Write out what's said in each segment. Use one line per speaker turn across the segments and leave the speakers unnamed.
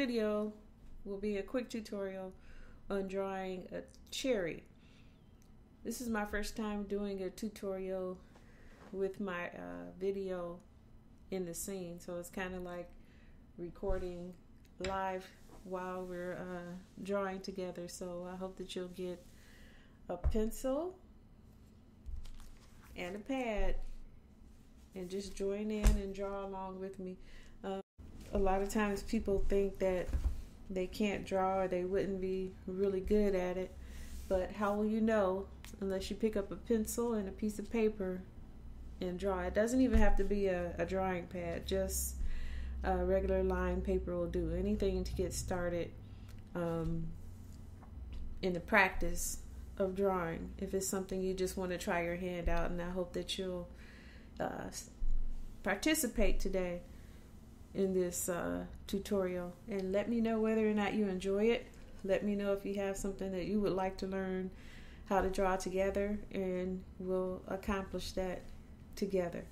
video will be a quick tutorial on drawing a cherry. This is my first time doing a tutorial with my video in the scene, so it's kind of like recording live while we're drawing together. So I hope that you'll get a pencil and a pad and just join in and draw along with me. A lot of times people think that they can't draw or they wouldn't be really good at it, but how will you know unless you pick up a pencil and a piece of paper and draw? It doesn't even have to be a drawing pad, just regular lined paper will do. Anything to get started in the practice of drawing, if it's something you just want to try your hand out. And I hope that you'll participate today in this tutorial, and let me know whether or not you enjoy it. Let me know if you have something that you would like to learn how to draw together, and we'll accomplish that together.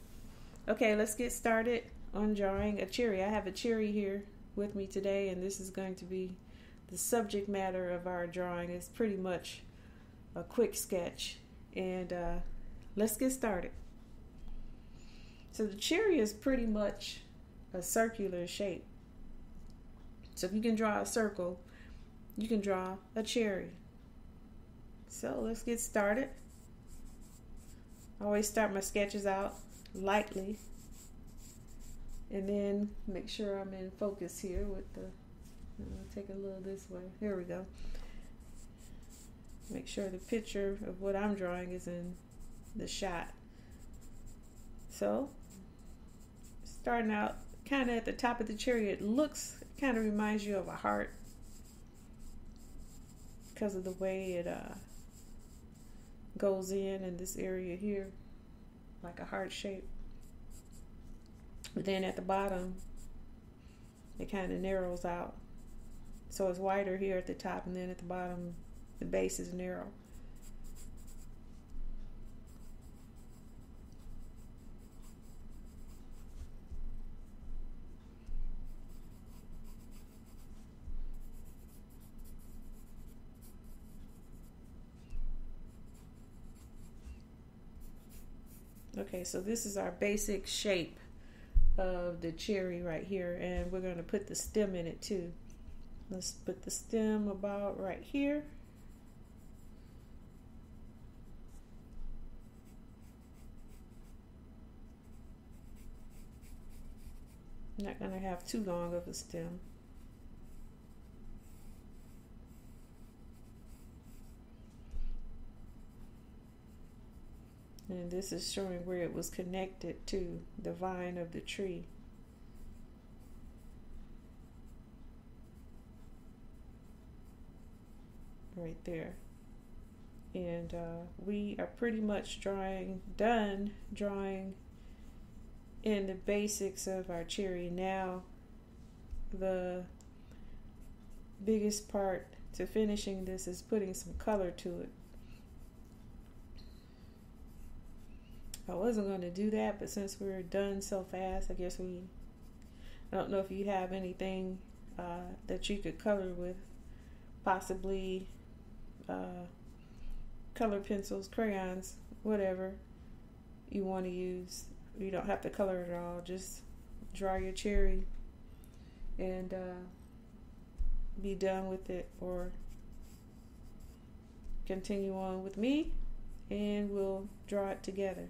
Okay, let's get started on drawing a cherry. I have a cherry here with me today, and this is going to be the subject matter of our drawing. It's pretty much a quick sketch, and let's get started. So the cherry is pretty much a circular shape. So if you can draw a circle, you can draw a cherry. So let's get started. I always start my sketches out lightly and then make sure I'm in focus here with the, take a little this way. Here we go. Make sure the picture of what I'm drawing is in the shot. So starting out kind of at the top of the cherry, it kind of reminds you of a heart because of the way it goes in this area here, like a heart shape. But then at the bottom, it kind of narrows out. So it's wider here at the top, and then at the bottom, the base is narrow. Okay, so this is our basic shape of the cherry right here, and we're going to put the stem in it too. Let's put the stem about right here. I'm not going to have too long of a stem. And this is showing where it was connected to the vine of the tree. Right there. And we are pretty much done drawing in the basics of our cherry. Now the biggest part to finishing this is putting some color to it. I wasn't going to do that, but since we're done so fast, I guess I don't know if you have anything that you could color with, possibly color pencils, crayons, whatever you want to use. You don't have to color it all, just draw your cherry and be done with it, or continue on with me and we'll draw it together.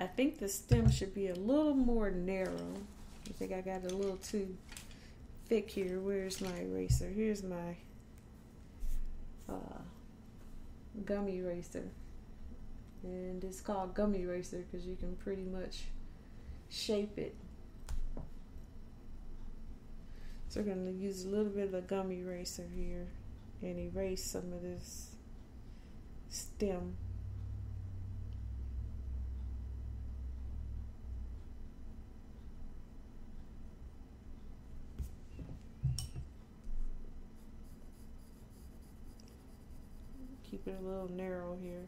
I think the stem should be a little more narrow. I think I got it a little too thick here. Where's my eraser? Here's my gummy eraser. And it's called gummy eraser because you can pretty much shape it. So we're going to use a little bit of the gummy eraser here and erase some of this stem. Keep it a little narrow here.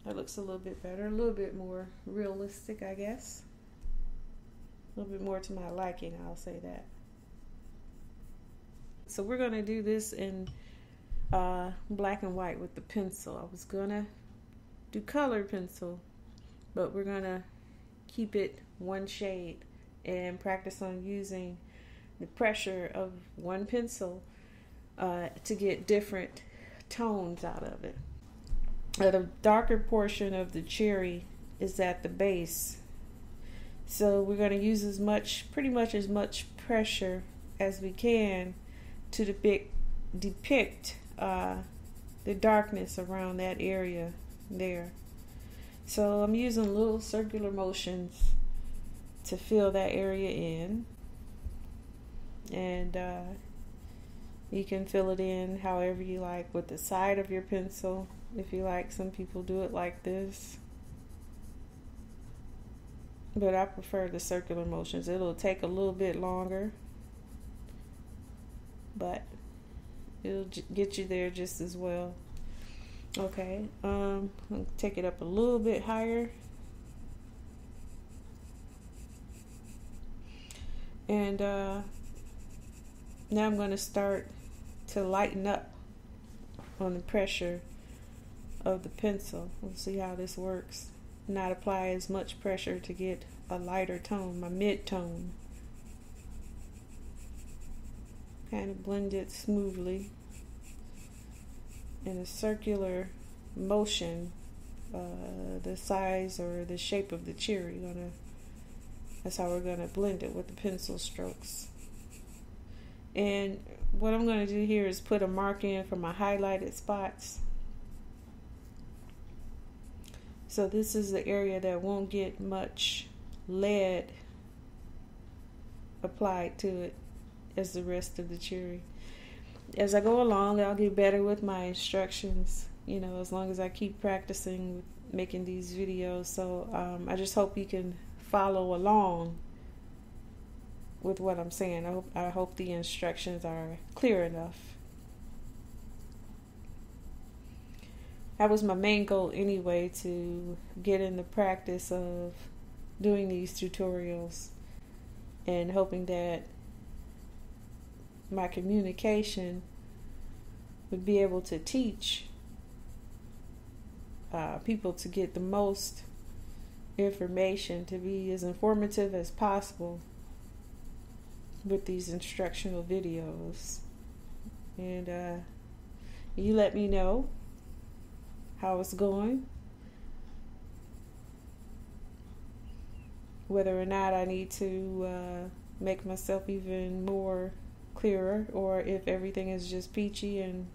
That looks a little bit better, a little bit more realistic, I guess. A little bit more to my liking, I'll say that. So we're going to do this in black and white with the pencil. I was going to do colored pencil, but we're going to keep it one shade and practice on using the pressure of one pencil to get different tones out of it. The darker portion of the cherry is at the base, so we're going to use pretty much as much pressure as we can to depict the darkness around that area there. So I'm using little circular motions to fill that area in, and you can fill it in however you like with the side of your pencil. If you like, some people do it like this, but I prefer the circular motions. It'll take a little bit longer, but it'll get you there just as well. Okay, I'll take it up a little bit higher, and now I'm going to start to lighten up on the pressure of the pencil. We'll see how this works. Not apply as much pressure to get a lighter tone, my mid-tone. Kind of blend it smoothly in a circular motion, the size or the shape of the cherry. That's how we're gonna blend it with the pencil strokes. And what I'm gonna do here is put a mark in for my highlighted spots. So this is the area that won't get much lead applied to it as the rest of the cherry. As I go along, I'll get better with my instructions, as long as I keep practicing with making these videos. So I just hope you can follow along with what I'm saying. I hope the instructions are clear enough. That was my main goal anyway, to get in the practice of doing these tutorials, and hoping that my communication would be able to teach people to get the most information, to be as informative as possible with these instructional videos. And you let me know how it's going, whether or not I need to make myself even more clearer, or if everything is just peachy and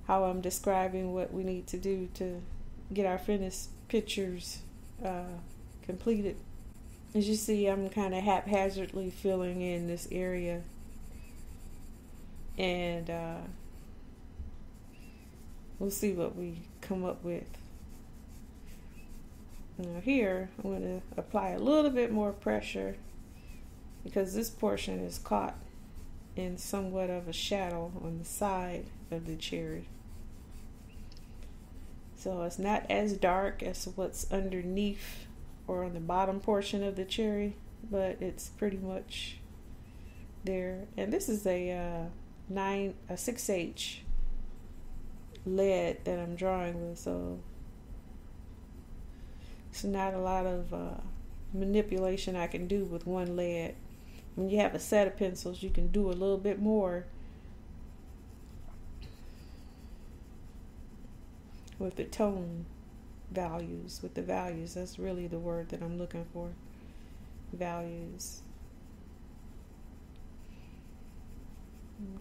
how I'm describing what we need to do to get our finished pictures completed. As you see, I'm kind of haphazardly filling in this area, and we'll see what we come up with. Now here, I'm going to apply a little bit more pressure because this portion is caught in somewhat of a shadow on the side of the cherry. So it's not as dark as what's underneath or on the bottom portion of the cherry, but it's pretty much there. And this is a 6H lead that I'm drawing with, so it's not a lot of manipulation I can do with one lead. When you have a set of pencils, you can do a little bit more with the tone values, with the values. That's really the word that I'm looking for. Values.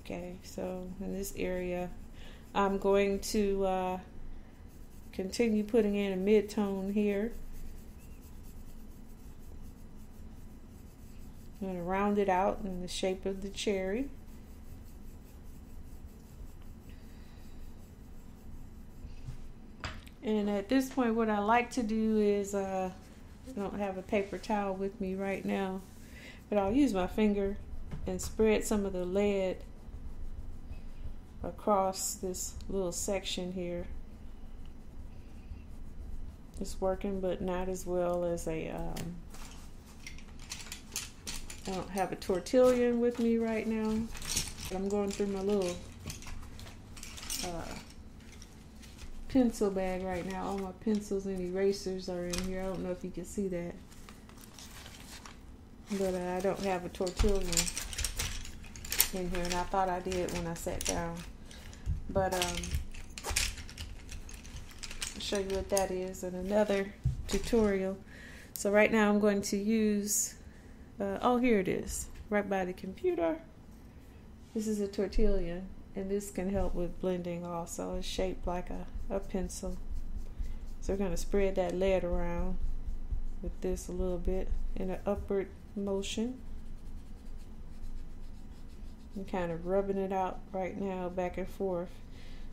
Okay, so in this area, I'm going to continue putting in a mid-tone here. I'm going to round it out in the shape of the cherry. And at this point, what I like to do is, I don't have a paper towel with me right now, but I'll use my finger and spread some of the lead across this little section here. It's working, but not as well as a I don't have a tortillon with me right now. I'm going through my little pencil bag right now. All my pencils and erasers are in here. I don't know if you can see that. But I don't have a tortillon in here, and I thought I did when I sat down. But I'll show you what that is in another tutorial. So right now I'm going to use, oh, here it is, right by the computer. This is a tortillon, and this can help with blending also. It's shaped like a pencil. So we're going to spread that lead around with this a little bit in an upward motion. I'm kind of rubbing it out right now, back and forth.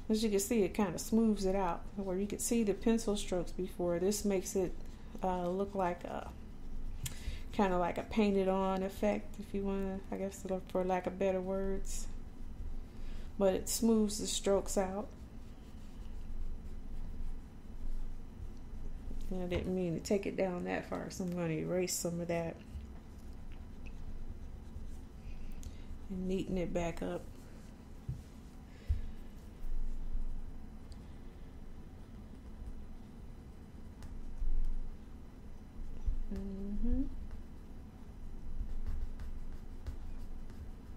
As you can see, it kind of smooths it out. Where you can see the pencil strokes before, this makes it look like a kind of like a painted on effect, if you want to, I guess, for lack of better words. But it smooths the strokes out. And I didn't mean to take it down that far, so I'm going to erase some of that and neaten it back up.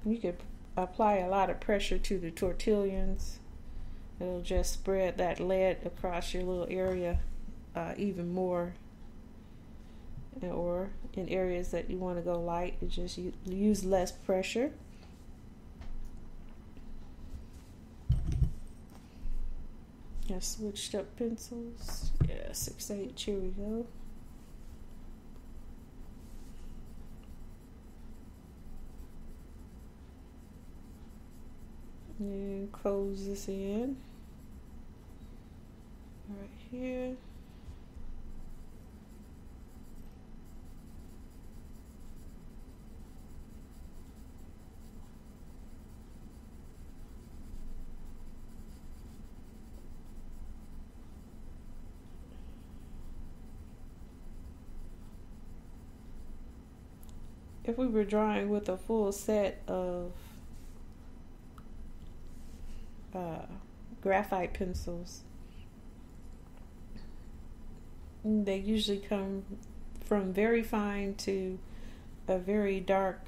You could apply a lot of pressure to the tortillons. It'll just spread that lead across your little area even more. Or in areas that you want to go light, you just use less pressure. I switched up pencils. Yeah, 6/8. Here we go. And close this in right here. If we were drawing with a full set of graphite pencils, they usually come from very fine to a very dark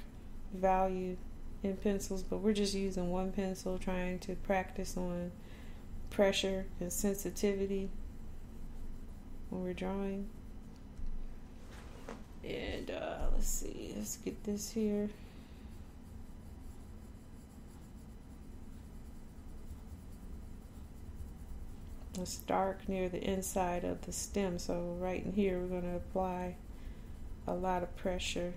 value in pencils, but we're just using one pencil, trying to practice on pressure and sensitivity when we're drawing. And let's see, let's get this here. It's dark near the inside of the stem, so right in here we're going to apply a lot of pressure.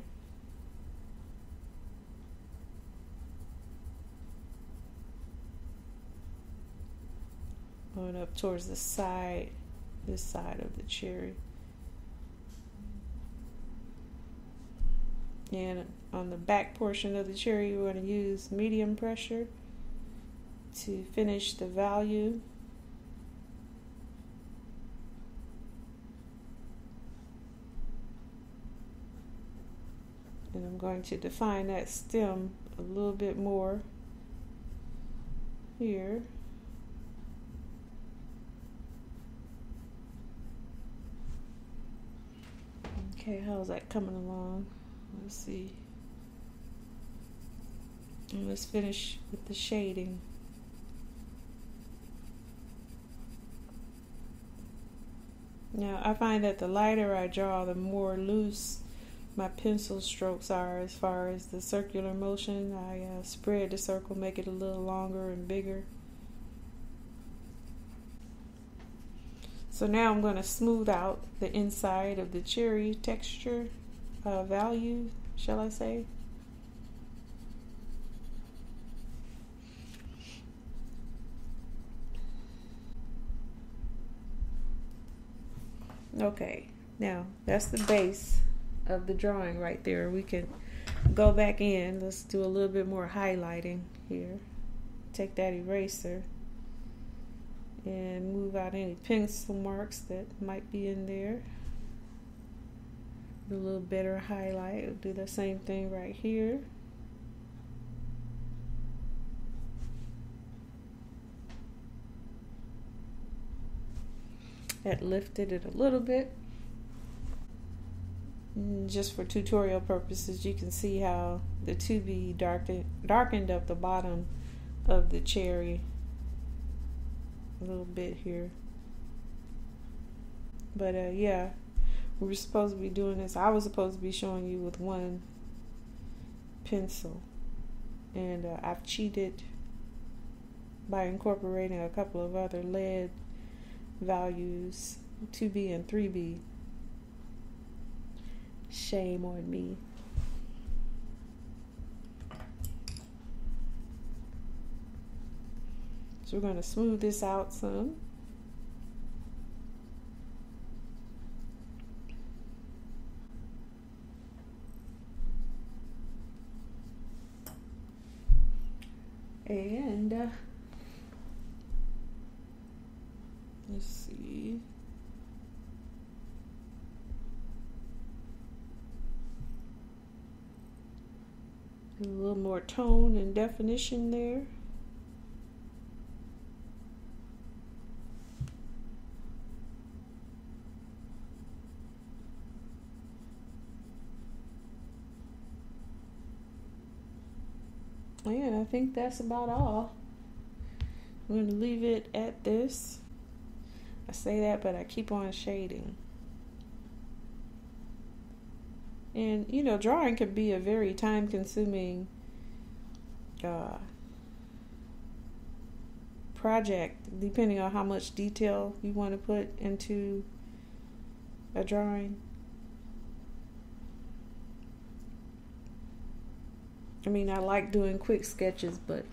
Going up towards the side, this side of the cherry. And on the back portion of the cherry, we're going to use medium pressure to finish the value. And I'm going to define that stem a little bit more here. Okay, how's that coming along? Let's see. And let's finish with the shading. Now, I find that the lighter I draw, the more loose my pencil strokes are as far as the circular motion. I spread the circle, make it a little longer and bigger. So now I'm going to smooth out the inside of the cherry texture value, shall I say. Okay, now that's the base of the drawing right there. We can go back in. Let's do a little bit more highlighting here. Take that eraser and move out any pencil marks that might be in there. a little better highlight. We'll do the same thing right here. That lifted it a little bit. And just for tutorial purposes, you can see how the 2B darkened up the bottom of the cherry a little bit here. But yeah, we were supposed to be doing this. I was supposed to be showing you with one pencil, and I've cheated by incorporating a couple of other lead values, 2B and 3B. Shame on me. So we're going to smooth this out some. And let's see. A little more tone and definition there. And I think that's about all. I'm going to leave it at this. I say that, but I keep on shading. And, you know, drawing can be a very time-consuming project, depending on how much detail you want to put into a drawing. I mean, I like doing quick sketches, but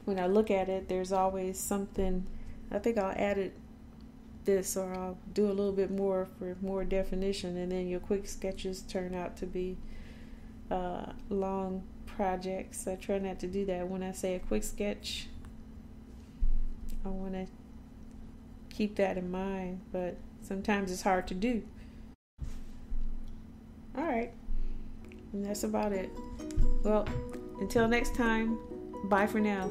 when I look at it, there's always something. I think I'll add this, or I'll do a little bit more for more definition, and then your quick sketches turn out to be long projects. I try not to do that. When I say a quick sketch, I want to keep that in mind, but sometimes it's hard to do. All right, and that's about it. Well, until next time, bye for now.